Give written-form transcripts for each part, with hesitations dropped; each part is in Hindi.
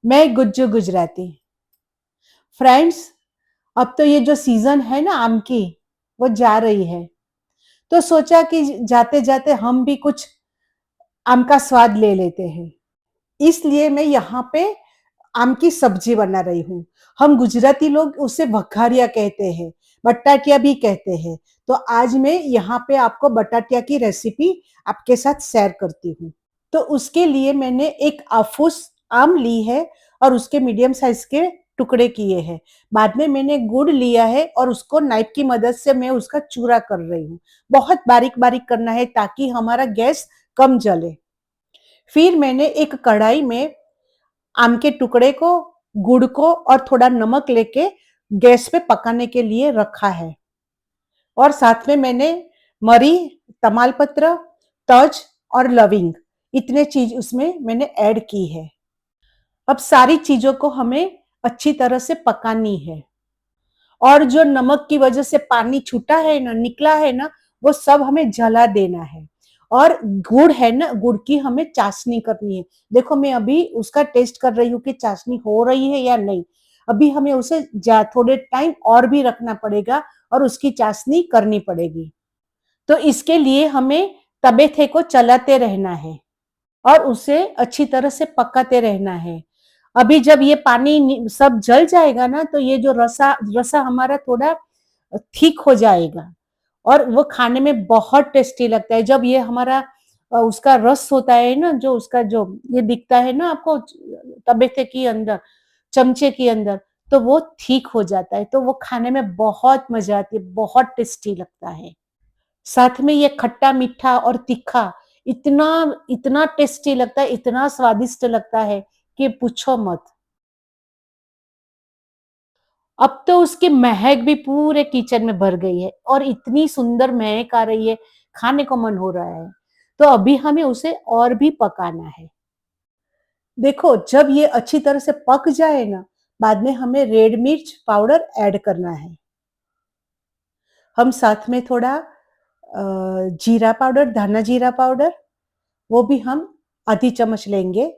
मैं गुज्जू गुजराती। फ्रेंड्स, अब तो ये जो सीजन है ना आम की, वो जा रही है। तो सोचा कि जाते जाते हम भी कुछ आम का स्वाद ले लेते हैं। इसलिए मैं यहाँ पे आम की सब्जी बना रही हूँ। हम गुजराती लोग उसे वघारिया कहते हैं, बटाटिया भी कहते हैं। तो आज मैं यहाँ पे आपको बटाटिया की रेसिपी आपके साथ शेयर करती हूँ। तो उसके लिए मैंने एक आफूस आम ली है और उसके मीडियम साइज के टुकड़े किए हैं। बाद में मैंने गुड़ लिया है और उसको नाइफ की मदद से मैं उसका चूरा कर रही हूँ। बहुत बारीक बारीक करना है ताकि हमारा गैस कम जले। फिर मैंने एक कढ़ाई में आम के टुकड़े को, गुड़ को और थोड़ा नमक लेके गैस पे पकाने के लिए रखा है। और साथ में मैंने मरी, तमालपत्र, तज और लविंग, इतने चीज उसमें मैंने ऐड की है। अब सारी चीजों को हमें अच्छी तरह से पकानी है और जो नमक की वजह से पानी छूटा है ना, निकला है ना, वो सब हमें जला देना है। और गुड़ है ना, गुड़ की हमें चाशनी करनी है। देखो मैं अभी उसका टेस्ट कर रही हूँ कि चाशनी हो रही है या नहीं। अभी हमें उसे थोड़े टाइम और भी रखना पड़ेगा और उसकी चाशनी करनी पड़ेगी। तो इसके लिए हमें तबेथे को चलाते रहना है और उसे अच्छी तरह से पकाते रहना है। अभी जब ये पानी सब जल जाएगा ना, तो ये जो रसा रसा हमारा थोड़ा ठीक हो जाएगा और वो खाने में बहुत टेस्टी लगता है। जब ये हमारा उसका रस होता है ना, जो उसका जो ये दिखता है ना आपको तबेथे के अंदर, चमचे के अंदर, तो वो ठीक हो जाता है। तो वो खाने में बहुत मजा आती है, बहुत टेस्टी लगता है। साथ में ये खट्टा मीठा और तीखा इतना इतना टेस्टी लगता है, इतना स्वादिष्ट लगता है कि पूछो मत। अब तो उसकी महक भी पूरे किचन में भर गई है और इतनी सुंदर महक आ रही है, खाने को मन हो रहा है। तो अभी हमें उसे और भी पकाना है। देखो जब ये अच्छी तरह से पक जाए ना, बाद में हमें रेड मिर्च पाउडर ऐड करना है। हम साथ में थोड़ा जीरा पाउडर, धाना जीरा पाउडर, वो भी हम आधी चम्मच लेंगे।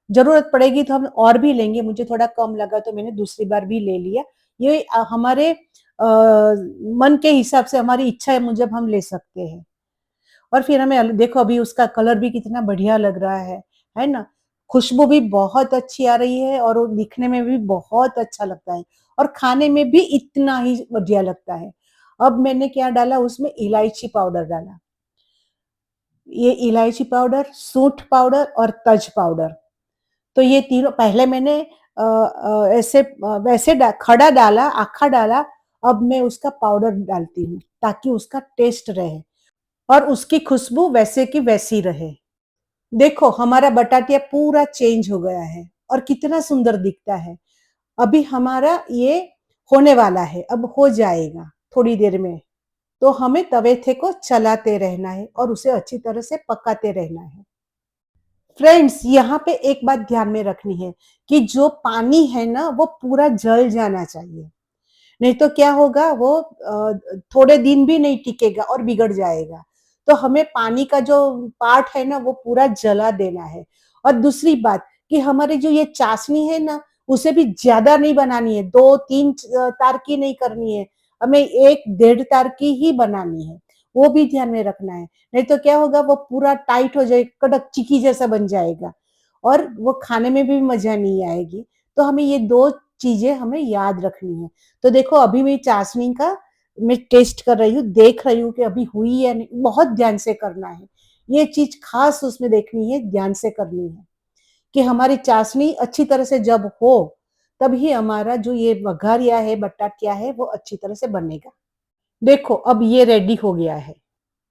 जरूरत पड़ेगी तो हम और भी लेंगे, मुझे थोड़ा कम लगा तो मैंने दूसरी बार भी ले लिया। ये हमारे मन के हिसाब से, हमारी इच्छा है मुजब हम ले सकते हैं। और फिर हमें देखो अभी उसका कलर भी कितना बढ़िया लग रहा है ना। खुशबू भी बहुत अच्छी आ रही है और वो दिखने में भी बहुत अच्छा लगता है और खाने में भी इतना ही बढ़िया लगता है। अब मैंने क्या डाला, उसमें इलायची पाउडर डाला। ये इलायची पाउडर, सूंठ पाउडर और तज पाउडर, तो ये तीनों पहले मैंने ऐसे वैसे खड़ा डाला, आखा डाला। अब मैं उसका पाउडर डालती हूँ ताकि उसका टेस्ट रहे और उसकी खुशबू वैसे की वैसी रहे। देखो हमारा बटाटिया पूरा चेंज हो गया है और कितना सुंदर दिखता है। अभी हमारा ये होने वाला है, अब हो जाएगा थोड़ी देर में। तो हमें तवे को चलाते रहना है और उसे अच्छी तरह से पकाते रहना है। फ्रेंड्स, यहाँ पे एक बात ध्यान में रखनी है कि जो पानी है ना, वो पूरा जल जाना चाहिए। नहीं तो क्या होगा, वो थोड़े दिन भी नहीं टिकेगा और बिगड़ जाएगा। तो हमें पानी का जो पार्ट है ना, वो पूरा जला देना है। और दूसरी बात कि हमारी जो ये चाशनी है ना, उसे भी ज्यादा नहीं बनानी है, 2-3 तार की नहीं करनी है। हमें 1-1.5 तार की ही बनानी है, वो भी ध्यान में रखना है। नहीं तो क्या होगा, वो पूरा टाइट हो जाएगा, कड़क चिकी जैसा बन जाएगा और वो खाने में भी मजा नहीं आएगी। तो हमें ये 2 चीजें हमें याद रखनी है। तो देखो अभी मैं चाशनी का मैं टेस्ट कर रही हूँ, देख रही हूँ कि अभी हुई या नहीं। बहुत ध्यान से करना है, ये चीज खास उसमें देखनी है, ध्यान से करनी है कि हमारी चाशनी अच्छी तरह से जब हो, तभी हमारा जो ये वघारिया है, बटाटिया है, वो अच्छी तरह से बनेगा। देखो अब ये रेडी हो गया है।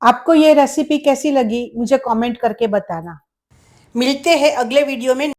आपको ये रेसिपी कैसी लगी मुझे कमेंट करके बताना। मिलते हैं अगले वीडियो में।